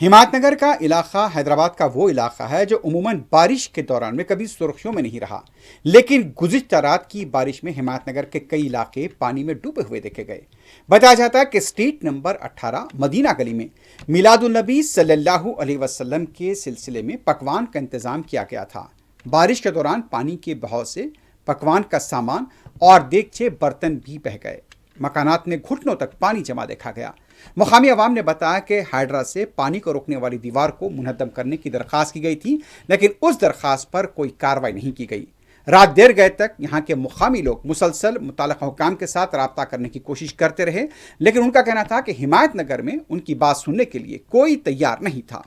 हिमायत नगर का इलाका हैदराबाद का वो इलाका है जो अमूमन बारिश के दौरान में कभी सुर्खियों में नहीं रहा। लेकिन गुज़िश्ता रात की बारिश में हिमायत नगर के कई इलाके पानी में डूबे हुए देखे गए। बताया जाता है कि स्ट्रीट नंबर 18 मदीना गली में मिलादुन नबी सल्लल्लाहु अलैहि वसल्लम के सिलसिले में पकवान का इंतज़ाम किया गया था। बारिश के दौरान पानी के बहाव से पकवान का सामान और देगचे बर्तन भी बह गए। मकानात में घुटनों तक पानी जमा देखा गया। मुकामी अवाम ने बताया कि हाइड्रा से पानी को रोकने वाली दीवार को मुनहदम करने की दरख्वास्त की गई थी, लेकिन उस दरख्वास्त पर कोई कार्रवाई नहीं की गई। रात देर गए तक यहाँ के मुकामी लोग मुसलसल मुतल्लिक़ हुकाम के साथ रब्ता करने की कोशिश करते रहे, लेकिन उनका कहना था कि हिमायत नगर में उनकी बात सुनने के लिए कोई तैयार नहीं था।